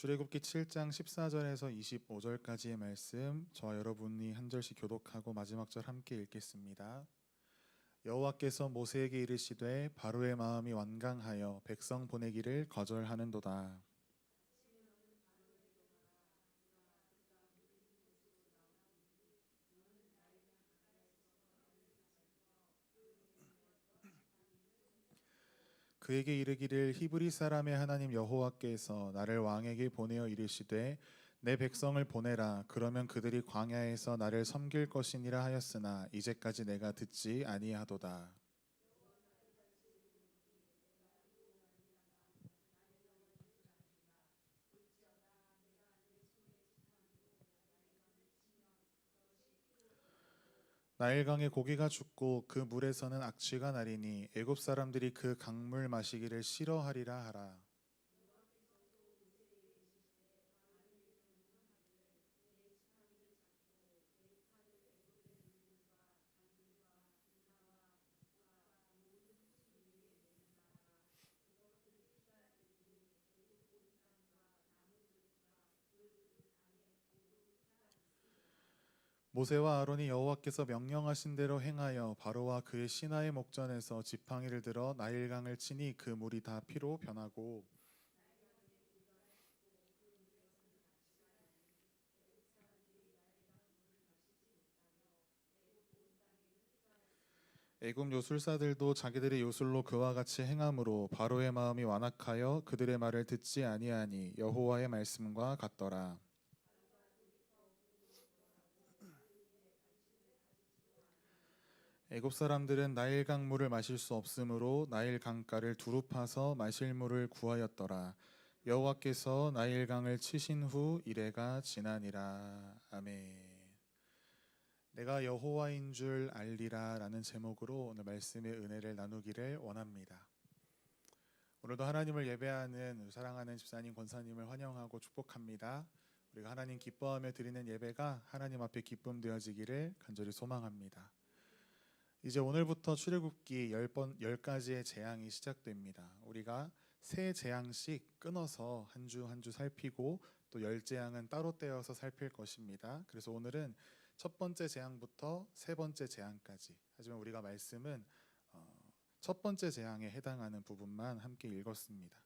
출애굽기 7장 14절에서 25절까지의 말씀, 저와 여러분이 한 절씩 교독하고 마지막 절 함께 읽겠습니다. 여호와께서 모세에게 이르시되 바로의 마음이 완강하여 백성 보내기를 거절하는도다. 그에게 이르기를 히브리 사람의 하나님 여호와께서 나를 왕에게 보내어 이르시되 내 백성을 보내라. 그러면 그들이 광야에서 나를 섬길 것이니라 하였으나 이제까지 내가 듣지 아니하도다. 나일강에 고기가 죽고 그 물에서는 악취가 나리니 애굽 사람들이 그 강물 마시기를 싫어하리라 하라. 모세와 아론이 여호와께서 명령하신 대로 행하여 바로와 그의 신하의 목전에서 지팡이를 들어 나일강을 치니 그 물이 다 피로 변하고 애굽 요술사들도 자기들의 요술로 그와 같이 행함으로 바로의 마음이 완악하여 그들의 말을 듣지 아니하니 여호와의 말씀과 같더라. 애굽 사람들은 나일강 물을 마실 수 없으므로 나일 강가를 두루 파서 마실 물을 구하였더라. 여호와께서 나일강을 치신 후 이래가 지나니라. 아멘. 내가 여호와인 줄 알리라 라는 제목으로 오늘 말씀의 은혜를 나누기를 원합니다. 오늘도 하나님을 예배하는 사랑하는 집사님, 권사님을 환영하고 축복합니다. 우리가 하나님 기뻐하며 드리는 예배가 하나님 앞에 기쁨 되어지기를 간절히 소망합니다. 이제 오늘부터 출애굽기 10가지의 재앙이 시작됩니다. 우리가 세 재앙씩 끊어서 한 주 한 주 살피고 또 10재앙은 따로 떼어서 살필 것입니다. 그래서 오늘은 첫 번째 재앙부터 세 번째 재앙까지, 하지만 우리가 말씀은 첫 번째 재앙에 해당하는 부분만 함께 읽었습니다.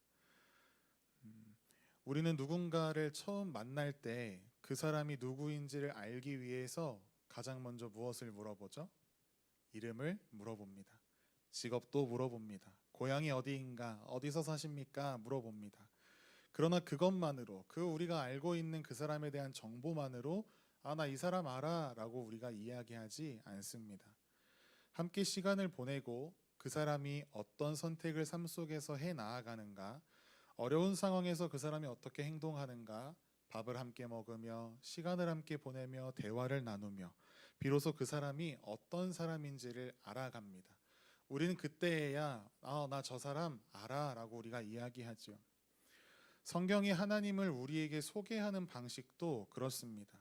우리는 누군가를 처음 만날 때 그 사람이 누구인지를 알기 위해서 가장 먼저 무엇을 물어보죠? 이름을 물어봅니다. 직업도 물어봅니다. 고향이 어디인가, 어디서 사십니까? 물어봅니다. 그러나 그것만으로, 우리가 알고 있는 그 사람에 대한 정보만으로 나 이 사람 알아 라고 우리가 이야기하지 않습니다. 함께 시간을 보내고 그 사람이 어떤 선택을 삶 속에서 해 나아가는가, 어려운 상황에서 그 사람이 어떻게 행동하는가, 밥을 함께 먹으며 시간을 함께 보내며 대화를 나누며 비로소 그 사람이 어떤 사람인지를 알아갑니다. 우리는 그때야 나 저 사람 알아 라고 우리가 이야기하죠. 성경이 하나님을 우리에게 소개하는 방식도 그렇습니다.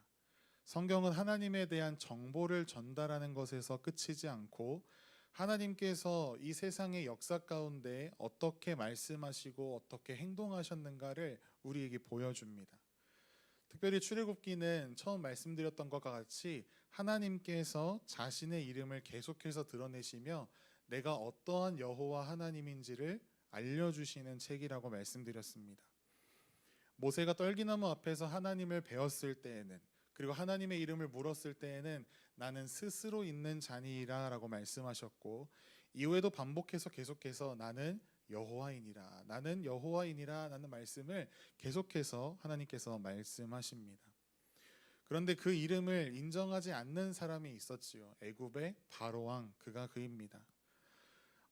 성경은 하나님에 대한 정보를 전달하는 것에서 끝이지 않고 하나님께서 이 세상의 역사 가운데 어떻게 말씀하시고 어떻게 행동하셨는가를 우리에게 보여줍니다. 특별히 출애굽기는 처음 말씀드렸던 것과 같이 하나님께서 자신의 이름을 계속해서 드러내시며 내가 어떠한 여호와 하나님인지를 알려주시는 책이라고 말씀드렸습니다. 모세가 떨기나무 앞에서 하나님을 배웠을 때에는, 그리고 하나님의 이름을 물었을 때에는 나는 스스로 있는 자니라 라고 말씀하셨고, 이후에도 반복해서 계속해서 나는 여호와이니라, 나는 여호와이니라 라는 말씀을 계속해서 하나님께서 말씀하십니다. 그런데 그 이름을 인정하지 않는 사람이 있었지요. 애굽의 바로왕, 그가 그입니다.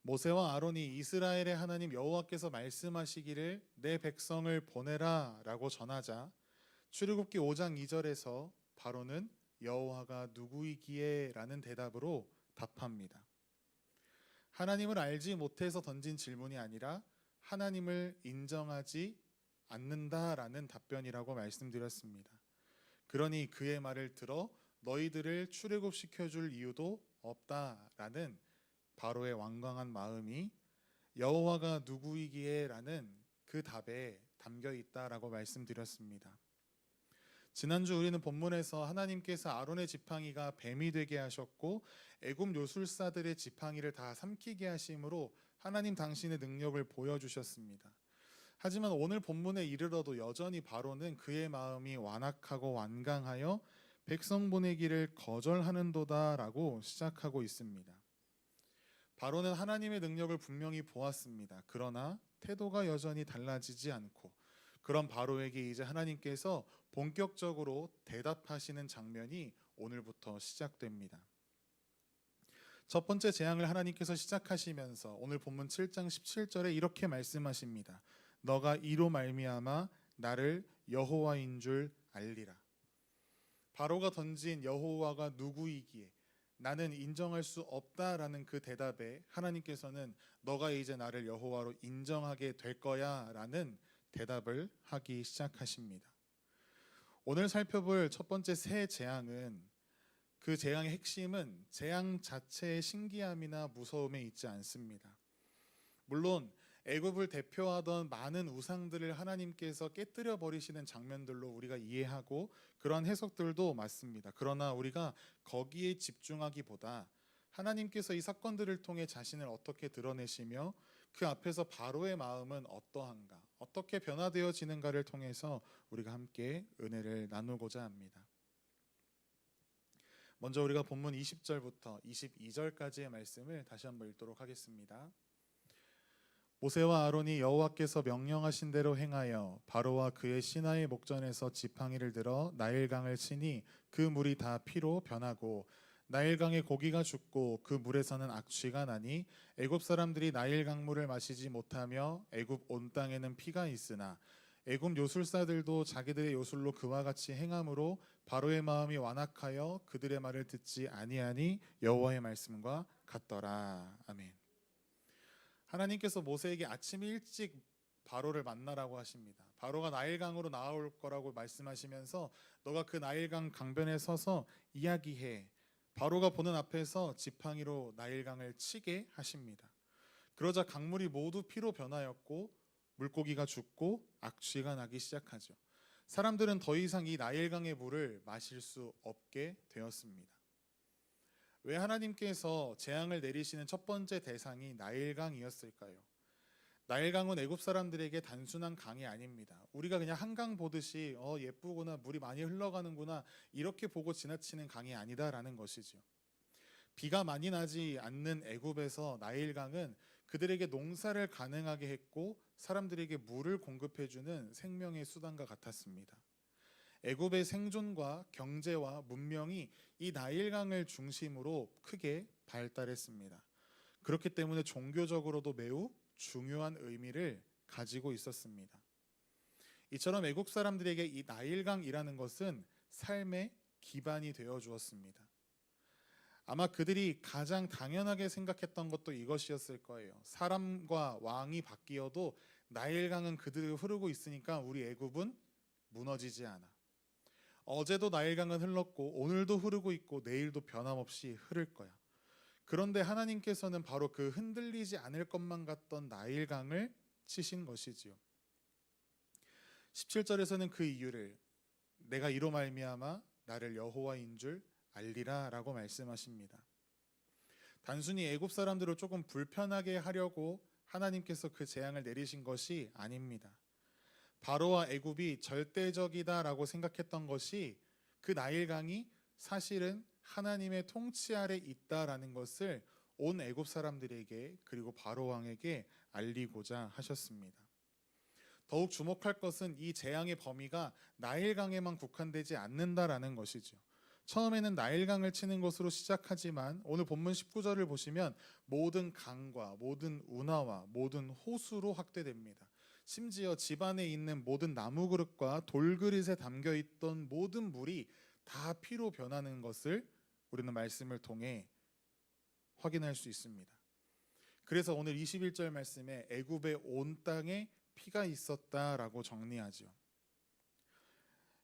모세와 아론이 이스라엘의 하나님 여호와께서 말씀하시기를 내 백성을 보내라 라고 전하자 출애굽기 5장 2절에서 바로는 여호와가 누구이기에 라는 대답으로 답합니다. 하나님을 알지 못해서 던진 질문이 아니라 하나님을 인정하지 않는다라는 답변이라고 말씀드렸습니다. 그러니 그의 말을 들어 너희들을 출애굽시켜줄 이유도 없다라는 바로의 완강한 마음이 여호와가 누구이기에 라는 그 답에 담겨 있다라고 말씀드렸습니다. 지난주 우리는 본문에서 하나님께서 아론의 지팡이가 뱀이 되게 하셨고 애굽 요술사들의 지팡이를 다 삼키게 하심으로 하나님 당신의 능력을 보여주셨습니다. 하지만 오늘 본문에 이르러도 여전히 바로는 그의 마음이 완악하고 완강하여 백성 보내기를 거절하는도다라고 시작하고 있습니다. 바로는 하나님의 능력을 분명히 보았습니다. 그러나 태도가 여전히 달라지지 않고 그런 바로에게 이제 하나님께서 본격적으로 대답하시는 장면이 오늘부터 시작됩니다. 첫 번째 재앙을 하나님께서 시작하시면서 오늘 본문 7장 17절에 이렇게 말씀하십니다. 너가 이로 말미암아 나를 여호와인 줄 알리라. 바로가 던진 여호와가 누구이기에 나는 인정할 수 없다라는 그 대답에 하나님께서는 너가 이제 나를 여호와로 인정하게 될 거야 라는 대답을 하기 시작하십니다. 오늘 살펴볼 첫 번째 새 재앙은 그 재앙의 핵심은 재앙 자체의 신기함이나 무서움에 있지 않습니다. 물론 애굽을 대표하던 많은 우상들을 하나님께서 깨뜨려 버리시는 장면들로 우리가 이해하고 그런 해석들도 맞습니다. 그러나 우리가 거기에 집중하기보다 하나님께서 이 사건들을 통해 자신을 어떻게 드러내시며 그 앞에서 바로의 마음은 어떠한가, 어떻게 변화되어지는가를 통해서 우리가 함께 은혜를 나누고자 합니다. 먼저 우리가 본문 20절부터 22절까지의 말씀을 다시 한번 읽도록 하겠습니다. 모세와 아론이 여호와께서 명령하신 대로 행하여 바로와 그의 신하의 목전에서 지팡이를 들어 나일강을 치니 그 물이 다 피로 변하고 나일강의 고기가 죽고 그 물에서는 악취가 나니 애굽 사람들이 나일강물을 마시지 못하며 애굽 온 땅에는 피가 있으나 애굽 요술사들도 자기들의 요술로 그와 같이 행함으로 바로의 마음이 완악하여 그들의 말을 듣지 아니하니 여호와의 말씀과 같더라. 아멘. 하나님께서 모세에게 아침 일찍 바로를 만나라고 하십니다. 바로가 나일강으로 나올 거라고 말씀하시면서 너가 그 나일강 강변에 서서 이야기해. 바로가 보는 앞에서 지팡이로 나일강을 치게 하십니다. 그러자 강물이 모두 피로 변하였고 물고기가 죽고 악취가 나기 시작하죠. 사람들은 더 이상 이 나일강의 물을 마실 수 없게 되었습니다. 왜 하나님께서 재앙을 내리시는 첫 번째 대상이 나일강이었을까요? 나일강은 애굽 사람들에게 단순한 강이 아닙니다. 우리가 그냥 한강 보듯이 예쁘구나, 물이 많이 흘러가는구나 이렇게 보고 지나치는 강이 아니다라는 것이죠. 비가 많이 나지 않는 애굽에서 나일강은 그들에게 농사를 가능하게 했고 사람들에게 물을 공급해주는 생명의 수단과 같았습니다. 애굽의 생존과 경제와 문명이 이 나일강을 중심으로 크게 발달했습니다. 그렇기 때문에 종교적으로도 매우 중요한 의미를 가지고 있었습니다. 이처럼 애국 사람들에게 이 나일강이라는 것은 삶의 기반이 되어 주었습니다. 아마 그들이 가장 당연하게 생각했던 것도 이것이었을 거예요. 사람과 왕이 바뀌어도 나일강은 그들이 흐르고 있으니까 우리 애굽은 무너지지 않아. 어제도 나일강은 흘렀고 오늘도 흐르고 있고 내일도 변함없이 흐를 거야. 그런데 하나님께서는 바로 그 흔들리지 않을 것만 같던 나일강을 치신 것이지요. 17절에서는 그 이유를 내가 이로 말미암아 나를 여호와인 줄 알리라 라고 말씀하십니다. 단순히 애굽 사람들을 조금 불편하게 하려고 하나님께서 그 재앙을 내리신 것이 아닙니다. 바로와 애굽이 절대적이다라고 생각했던 것이 그 나일강이 사실은 하나님의 통치 아래 있다라는 것을 온 애굽 사람들에게 그리고 바로 왕에게 알리고자 하셨습니다. 더욱 주목할 것은 이 재앙의 범위가 나일강에만 국한되지 않는다라는 것이죠. 처음에는 나일강을 치는 것으로 시작하지만 오늘 본문 19절을 보시면 모든 강과 모든 운하와 모든 호수로 확대됩니다. 심지어 집안에 있는 모든 나무 그릇과 돌 그릇에 담겨 있던 모든 물이 다 피로 변하는 것을 우리는 말씀을 통해 확인할 수 있습니다. 그래서 오늘 21절 말씀에 애굽의 온 땅에 피가 있었다라고 정리하죠.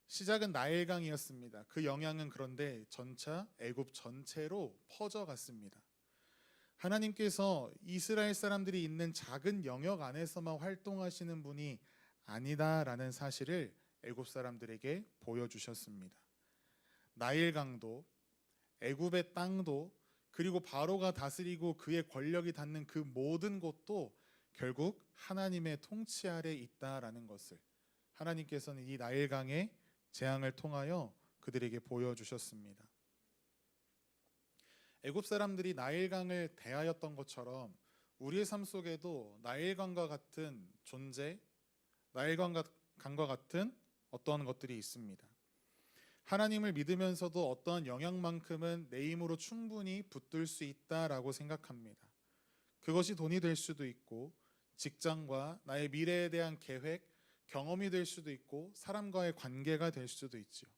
시작은 나일강이었습니다. 그 영향은 그런데 전차 애굽 전체로 퍼져갔습니다. 하나님께서 이스라엘 사람들이 있는 작은 영역 안에서만 활동하시는 분이 아니다라는 사실을 애굽 사람들에게 보여주셨습니다. 나일강도 애굽의 땅도 그리고 바로가 다스리고 그의 권력이 닿는 그 모든 곳도 결국 하나님의 통치 아래 있다라는 것을 하나님께서는 이 나일강의 재앙을 통하여 그들에게 보여주셨습니다. 애굽 사람들이 나일강을 대하였던 것처럼 우리의 삶 속에도 나일강과 같은 존재, 나일강과 같은 어떠한 것들이 있습니다. 하나님을 믿으면서도 어떠한 영향만큼은 내 힘으로 충분히 붙들 수 있다라고 생각합니다. 그것이 돈이 될 수도 있고 직장과 나의 미래에 대한 계획, 경험이 될 수도 있고 사람과의 관계가 될 수도 있지요.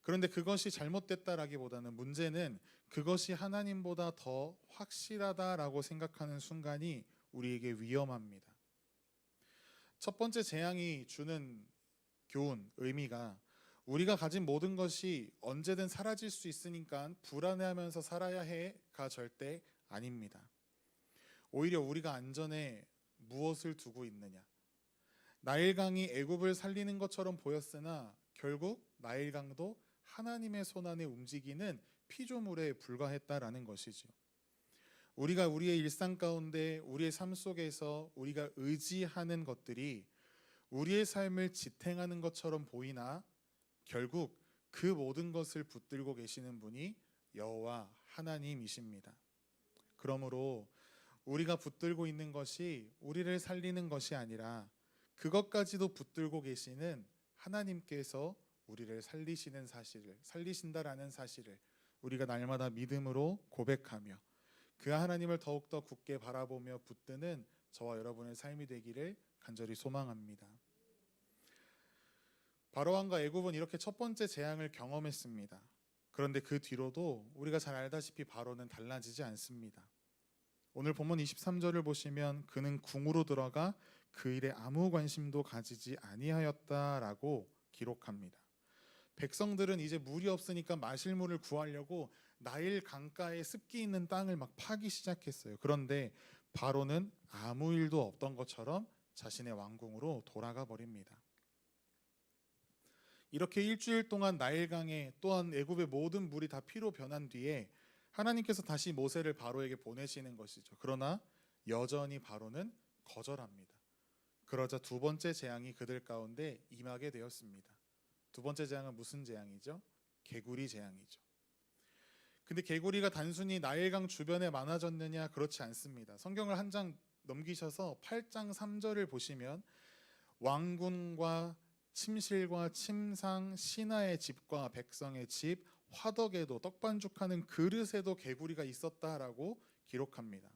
그런데 그것이 잘못됐다라기보다는 문제는 그것이 하나님보다 더 확실하다라고 생각하는 순간이 우리에게 위험합니다. 첫 번째 재앙이 주는 교훈, 의미가 우리가 가진 모든 것이 언제든 사라질 수 있으니까 불안해하면서 살아야 해가 절대 아닙니다. 오히려 우리가 안전에 무엇을 두고 있느냐. 나일강이 애굽을 살리는 것처럼 보였으나 결국 나일강도 하나님의 손안에 움직이는 피조물에 불과했다라는 것이죠. 우리가 우리의 일상 가운데 우리의 삶 속에서 우리가 의지하는 것들이 우리의 삶을 지탱하는 것처럼 보이나 결국 그 모든 것을 붙들고 계시는 분이 여호와 하나님이십니다. 그러므로 우리가 붙들고 있는 것이 우리를 살리는 것이 아니라 그것까지도 붙들고 계시는 하나님께서 우리를 살리신다라는 사실을 우리가 날마다 믿음으로 고백하며 그 하나님을 더욱더 굳게 바라보며 붙드는 저와 여러분의 삶이 되기를 간절히 소망합니다. 바로왕과 애굽은 이렇게 첫 번째 재앙을 경험했습니다. 그런데 그 뒤로도 우리가 잘 알다시피 바로는 달라지지 않습니다. 오늘 본문 23절을 보시면 그는 궁으로 들어가 그 일에 아무 관심도 가지지 아니하였다라고 기록합니다. 백성들은 이제 물이 없으니까 마실 물을 구하려고 나일 강가에 습기 있는 땅을 막 파기 시작했어요. 그런데 바로는 아무 일도 없던 것처럼 자신의 왕궁으로 돌아가 버립니다. 이렇게 일주일 동안 나일강에 또한 애굽의 모든 물이 다 피로 변한 뒤에 하나님께서 다시 모세를 바로에게 보내시는 것이죠. 그러나 여전히 바로는 거절합니다. 그러자 두 번째 재앙이 그들 가운데 임하게 되었습니다. 두 번째 재앙은 무슨 재앙이죠? 개구리 재앙이죠. 근데 개구리가 단순히 나일강 주변에 많아졌느냐? 그렇지 않습니다. 성경을 한 장 넘기셔서 8장 3절을 보시면 왕군과 침실과 침상, 신하의 집과 백성의 집, 화덕에도 떡반죽하는 그릇에도 개구리가 있었다라고 기록합니다.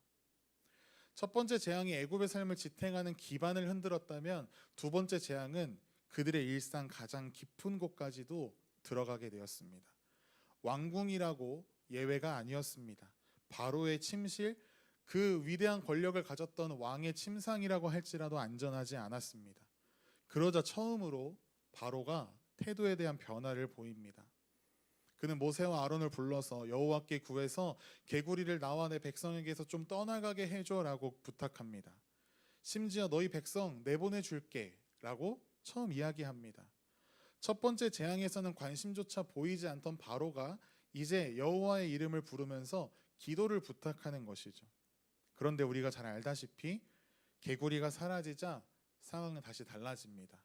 첫 번째 재앙이 애굽의 삶을 지탱하는 기반을 흔들었다면 두 번째 재앙은 그들의 일상 가장 깊은 곳까지도 들어가게 되었습니다. 왕궁이라고 예외가 아니었습니다. 바로의 침실, 그 위대한 권력을 가졌던 왕의 침상이라고 할지라도 안전하지 않았습니다. 그러자 처음으로 바로가 태도에 대한 변화를 보입니다. 그는 모세와 아론을 불러서 여호와께 구해서 개구리를 나와 내 백성에게서 좀 떠나가게 해줘라고 부탁합니다. 심지어 너희 백성 내보내줄게 라고 처음 이야기합니다. 첫 번째 재앙에서는 관심조차 보이지 않던 바로가 이제 여호와의 이름을 부르면서 기도를 부탁하는 것이죠. 그런데 우리가 잘 알다시피 개구리가 사라지자 상황은 다시 달라집니다.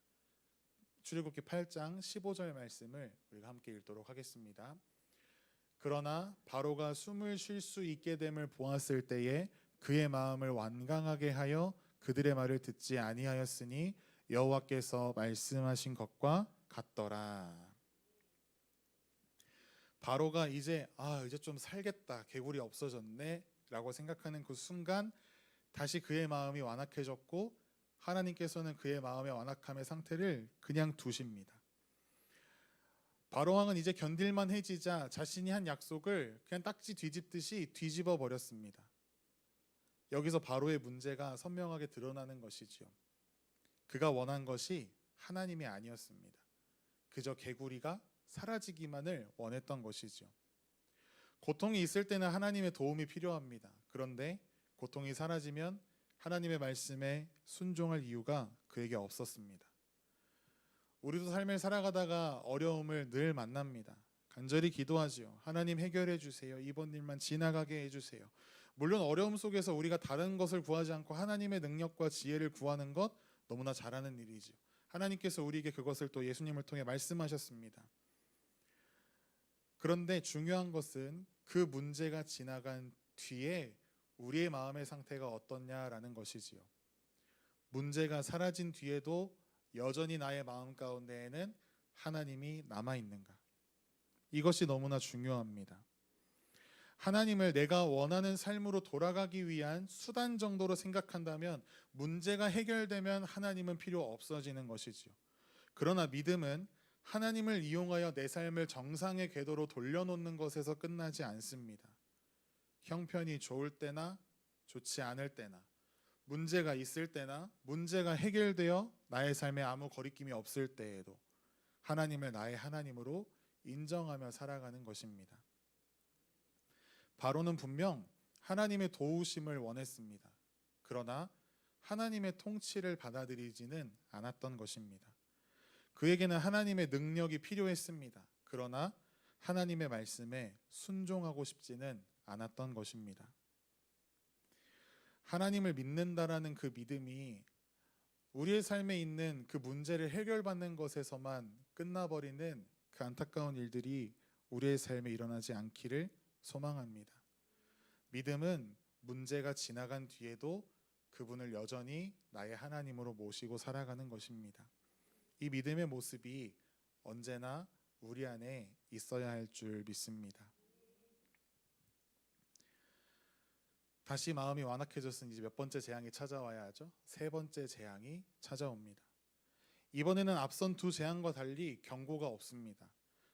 출애굽기 8장 15절 말씀을 우리가 함께 읽도록 하겠습니다. 그러나 바로가 숨을 쉴 수 있게 됨을 보았을 때에 그의 마음을 완강하게 하여 그들의 말을 듣지 아니하였으니 여호와께서 말씀하신 것과 같더라. 바로가 이제 좀 살겠다, 개구리 없어졌네 라고 생각하는 그 순간 다시 그의 마음이 완악해졌고 하나님께서는 그의 마음의 완악함의 상태를 그냥 두십니다. 바로왕은 이제 견딜만 해지자 자신이 한 약속을 그냥 딱지 뒤집듯이 뒤집어 버렸습니다. 여기서 바로의 문제가 선명하게 드러나는 것이지요. 그가 원한 것이 하나님이 아니었습니다. 그저 개구리가 사라지기만을 원했던 것이지요. 고통이 있을 때는 하나님의 도움이 필요합니다. 그런데 고통이 사라지면 하나님의 말씀에 순종할 이유가 그에게 없었습니다. 우리도 삶을 살아가다가 어려움을 늘 만납니다. 간절히 기도하지요. 하나님 해결해 주세요. 이번 일만 지나가게 해주세요. 물론 어려움 속에서 우리가 다른 것을 구하지 않고 하나님의 능력과 지혜를 구하는 것 너무나 잘하는 일이지요. 하나님께서 우리에게 그것을 또 예수님을 통해 말씀하셨습니다. 그런데 중요한 것은 그 문제가 지나간 뒤에 우리의 마음의 상태가 어떻냐라는 것이지요. 문제가 사라진 뒤에도 여전히 나의 마음 가운데에는 하나님이 남아있는가? 이것이 너무나 중요합니다. 하나님을 내가 원하는 삶으로 돌아가기 위한 수단 정도로 생각한다면 문제가 해결되면 하나님은 필요 없어지는 것이지요. 그러나 믿음은 하나님을 이용하여 내 삶을 정상의 궤도로 돌려놓는 것에서 끝나지 않습니다. 형편이 좋을 때나 좋지 않을 때나 문제가 있을 때나 문제가 해결되어 나의 삶에 아무 거리낌이 없을 때에도 하나님을 나의 하나님으로 인정하며 살아가는 것입니다. 바로는 분명 하나님의 도우심을 원했습니다. 그러나 하나님의 통치를 받아들이지는 않았던 것입니다. 그에게는 하나님의 능력이 필요했습니다. 그러나 하나님의 말씀에 순종하고 싶지는 않았던 것입니다. 하나님을 믿는다라는 그 믿음이 우리의 삶에 있는 그 문제를 해결받는 것에서만 끝나버리는 그 안타까운 일들이 우리의 삶에 일어나지 않기를 소망합니다. 믿음은 문제가 지나간 뒤에도 그분을 여전히 나의 하나님으로 모시고 살아가는 것입니다. 이 믿음의 모습이 언제나 우리 안에 있어야 할 줄 믿습니다. 다시 마음이 완악해졌으니 이제 몇 번째 재앙이 찾아와야 하죠. 세 번째 재앙이 찾아옵니다. 이번에는 앞선 두 재앙과 달리 경고가 없습니다.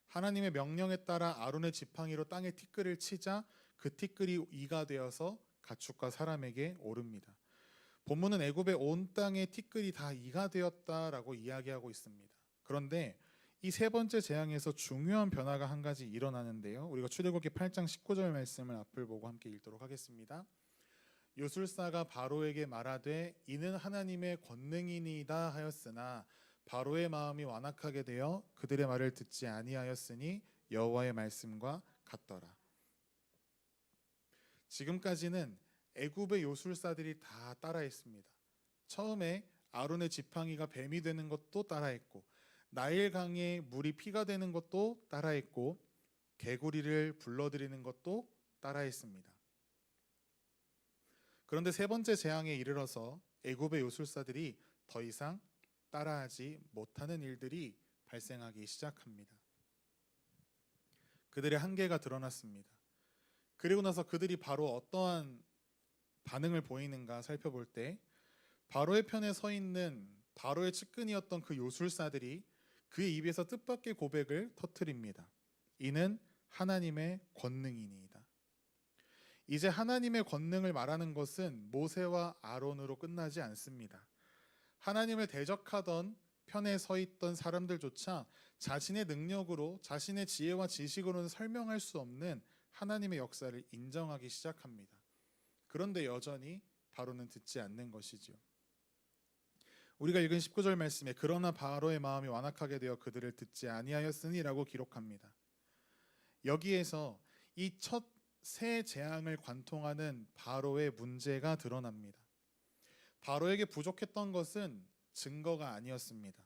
하나님의 명령에 따라 아론의 지팡이로 땅에 티끌을 치자 그 티끌이 이가 되어서 가축과 사람에게 오릅니다. 본문은 애굽의 온 땅에 티끌이 다 이가 되었다라고 이야기하고 있습니다. 그런데 이 세 번째 재앙에서 중요한 변화가 한 가지 일어나는데요. 우리가 출애굽기 8장 19절 말씀을 앞을 보고 함께 읽도록 하겠습니다. 요술사가 바로에게 말하되 이는 하나님의 권능이니이다 하였으나 바로의 마음이 완악하게 되어 그들의 말을 듣지 아니하였으니 여호와의 말씀과 같더라. 지금까지는 애굽의 요술사들이 다 따라했습니다. 처음에 아론의 지팡이가 뱀이 되는 것도 따라했고 나일강에 물이 피가 되는 것도 따라했고 개구리를 불러들이는 것도 따라했습니다. 그런데 세 번째 재앙에 이르러서 애굽의 요술사들이 더 이상 따라하지 못하는 일들이 발생하기 시작합니다. 그들의 한계가 드러났습니다. 그리고 나서 그들이 바로 어떠한 반응을 보이는가 살펴볼 때 바로의 편에 서 있는 바로의 측근이었던 그 요술사들이 그의 입에서 뜻밖의 고백을 터뜨립니다. 이는 하나님의 권능이니이다. 이제 하나님의 권능을 말하는 것은 모세와 아론으로 끝나지 않습니다. 하나님을 대적하던 편에 서 있던 사람들조차 자신의 능력으로 자신의 지혜와 지식으로는 설명할 수 없는 하나님의 역사를 인정하기 시작합니다. 그런데 여전히 바로는 듣지 않는 것이지요. 우리가 읽은 19절 말씀에 그러나 바로의 마음이 완악하게 되어 그들을 듣지 아니하였으니라고 기록합니다. 여기에서 이 첫 세 재앙을 관통하는 바로의 문제가 드러납니다. 바로에게 부족했던 것은 증거가 아니었습니다.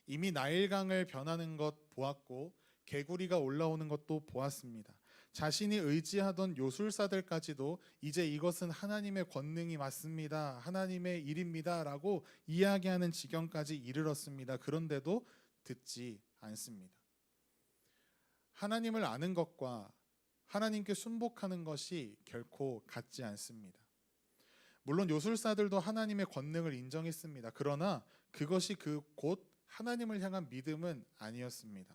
이미 나일강을 변하는 것 보았고 개구리가 올라오는 것도 보았습니다. 자신이 의지하던 요술사들까지도 이제 이것은 하나님의 권능이 맞습니다. 하나님의 일입니다. 라고 이야기하는 지경까지 이르렀습니다. 그런데도 듣지 않습니다. 하나님을 아는 것과 하나님께 순복하는 것이 결코 같지 않습니다. 물론 요술사들도 하나님의 권능을 인정했습니다. 그러나 그것이 그 곧 하나님을 향한 믿음은 아니었습니다.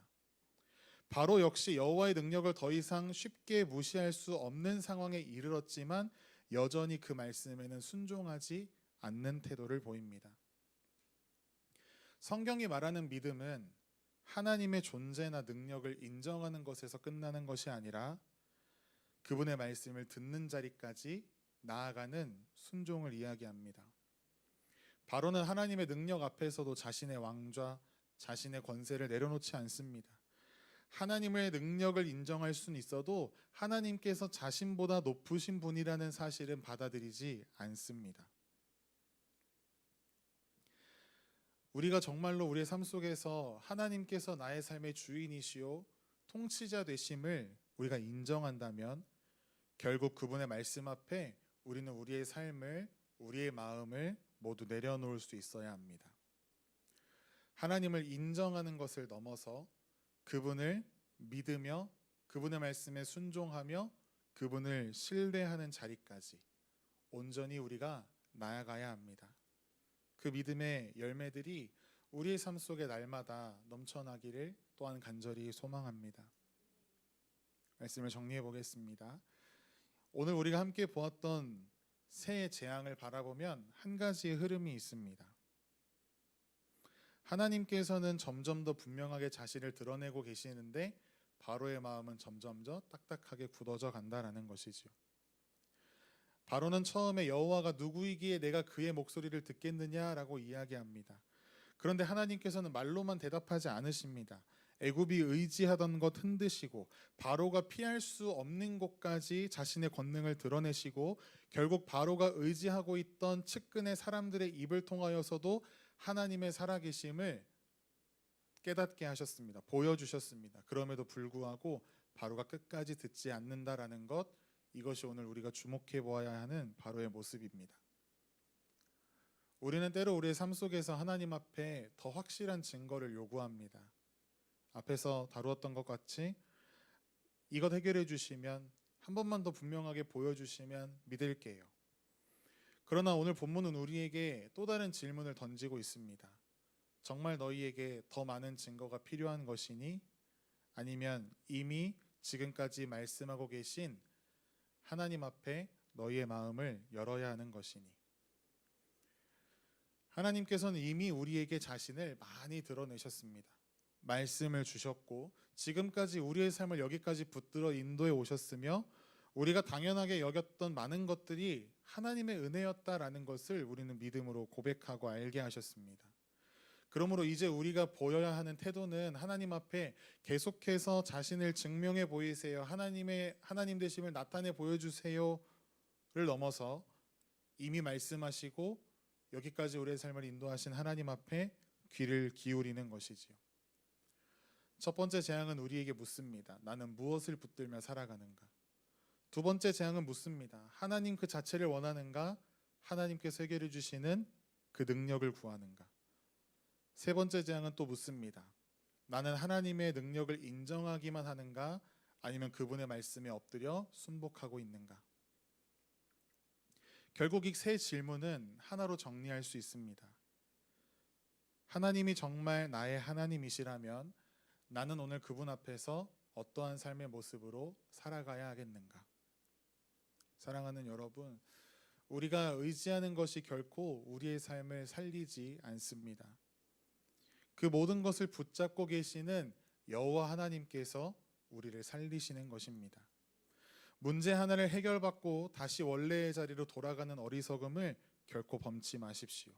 바로 역시 여호와의 능력을 더 이상 쉽게 무시할 수 없는 상황에 이르렀지만 여전히 그 말씀에는 순종하지 않는 태도를 보입니다. 성경이 말하는 믿음은 하나님의 존재나 능력을 인정하는 것에서 끝나는 것이 아니라 그분의 말씀을 듣는 자리까지 나아가는 순종을 이야기합니다. 바로는 하나님의 능력 앞에서도 자신의 왕좌, 자신의 권세를 내려놓지 않습니다. 하나님의 능력을 인정할 수는 있어도 하나님께서 자신보다 높으신 분이라는 사실은 받아들이지 않습니다. 우리가 정말로 우리의 삶 속에서 하나님께서 나의 삶의 주인이시요 통치자 되심을 우리가 인정한다면 결국 그분의 말씀 앞에 우리는 우리의 삶을, 우리의 마음을 모두 내려놓을 수 있어야 합니다. 하나님을 인정하는 것을 넘어서 그분을 믿으며 그분의 말씀에 순종하며 그분을 신뢰하는 자리까지 온전히 우리가 나아가야 합니다. 그 믿음의 열매들이 우리의 삶 속에 날마다 넘쳐나기를 또한 간절히 소망합니다. 말씀을 정리해 보겠습니다. 오늘 우리가 함께 보았던 새해 재앙을 바라보면 한 가지의 흐름이 있습니다. 하나님께서는 점점 더 분명하게 자신을 드러내고 계시는데 바로의 마음은 점점 더 딱딱하게 굳어져 간다라는 것이지요. 바로는 처음에 여호와가 누구이기에 내가 그의 목소리를 듣겠느냐라고 이야기합니다. 그런데 하나님께서는 말로만 대답하지 않으십니다. 애굽이 의지하던 것 흔드시고 바로가 피할 수 없는 곳까지 자신의 권능을 드러내시고 결국 바로가 의지하고 있던 측근의 사람들의 입을 통하여서도 하나님의 살아계심을 깨닫게 하셨습니다. 보여주셨습니다. 그럼에도 불구하고 바로가 끝까지 듣지 않는다라는 것, 이것이 오늘 우리가 주목해 보아야 하는 바로의 모습입니다. 우리는 때로 우리의 삶 속에서 하나님 앞에 더 확실한 증거를 요구합니다. 앞에서 다루었던 것 같이 이것 해결해 주시면, 한 번만 더 분명하게 보여주시면 믿을게요. 그러나 오늘 본문은 우리에게 또 다른 질문을 던지고 있습니다. 정말 너희에게 더 많은 증거가 필요한 것이니? 아니면 이미 지금까지 말씀하고 계신 하나님 앞에 너희의 마음을 열어야 하는 것이니? 하나님께서는 이미 우리에게 자신을 많이 드러내셨습니다. 말씀을 주셨고 지금까지 우리의 삶을 여기까지 붙들어 인도해 오셨으며 우리가 당연하게 여겼던 많은 것들이 하나님의 은혜였다라는 것을 우리는 믿음으로 고백하고 알게 하셨습니다. 그러므로 이제 우리가 보여야 하는 태도는 하나님 앞에 계속해서 자신을 증명해 보이세요, 하나님 되심을 나타내 보여주세요를 넘어서 이미 말씀하시고 여기까지 우리의 삶을 인도하신 하나님 앞에 귀를 기울이는 것이지요. 첫 번째 재앙은 우리에게 묻습니다. 나는 무엇을 붙들며 살아가는가? 두 번째 재앙은 묻습니다. 하나님 그 자체를 원하는가? 하나님께서 해결해 주시는 그 능력을 구하는가? 세 번째 재앙은 또 묻습니다. 나는 하나님의 능력을 인정하기만 하는가? 아니면 그분의 말씀에 엎드려 순복하고 있는가? 결국 이 세 질문은 하나로 정리할 수 있습니다. 하나님이 정말 나의 하나님이시라면 나는 오늘 그분 앞에서 어떠한 삶의 모습으로 살아가야 하겠는가? 사랑하는 여러분, 우리가 의지하는 것이 결코 우리의 삶을 살리지 않습니다. 그 모든 것을 붙잡고 계시는 여호와 하나님께서 우리를 살리시는 것입니다. 문제 하나를 해결받고 다시 원래의 자리로 돌아가는 어리석음을 결코 범치 마십시오.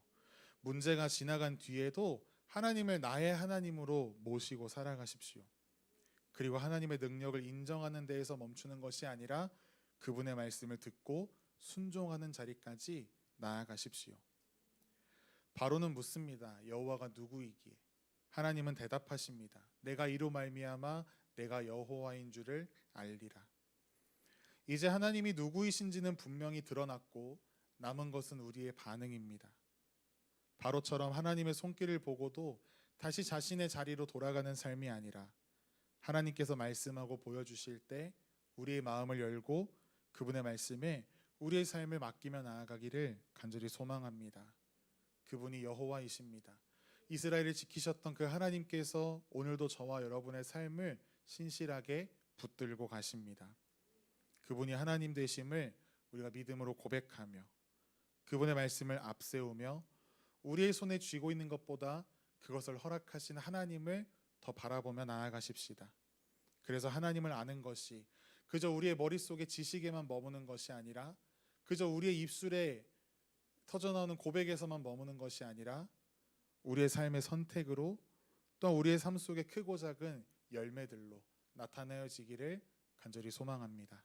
문제가 지나간 뒤에도 하나님을 나의 하나님으로 모시고 살아가십시오. 그리고 하나님의 능력을 인정하는 데에서 멈추는 것이 아니라 그분의 말씀을 듣고 순종하는 자리까지 나아가십시오. 바로는 묻습니다. 여호와가 누구이기에? 하나님은 대답하십니다. 내가 이로 말미암아 내가 여호와인 줄을 알리라. 이제 하나님이 누구이신지는 분명히 드러났고 남은 것은 우리의 반응입니다. 바로처럼 하나님의 손길을 보고도 다시 자신의 자리로 돌아가는 삶이 아니라 하나님께서 말씀하고 보여주실 때 우리의 마음을 열고 그분의 말씀에 우리의 삶을 맡기며 나아가기를 간절히 소망합니다. 그분이 여호와이십니다. 이스라엘을 지키셨던 그 하나님께서 오늘도 저와 여러분의 삶을 신실하게 붙들고 가십니다. 그분이 하나님 되심을 우리가 믿음으로 고백하며 그분의 말씀을 앞세우며 우리의 손에 쥐고 있는 것보다 그것을 허락하신 하나님을 더 바라보며 나아가십시다. 그래서 하나님을 아는 것이 그저 우리의 머릿속에 지식에만 머무는 것이 아니라 그저 우리의 입술에 터져나오는 고백에서만 머무는 것이 아니라 우리의 삶의 선택으로 또한 우리의 삶 속의 크고 작은 열매들로 나타내어지기를 간절히 소망합니다.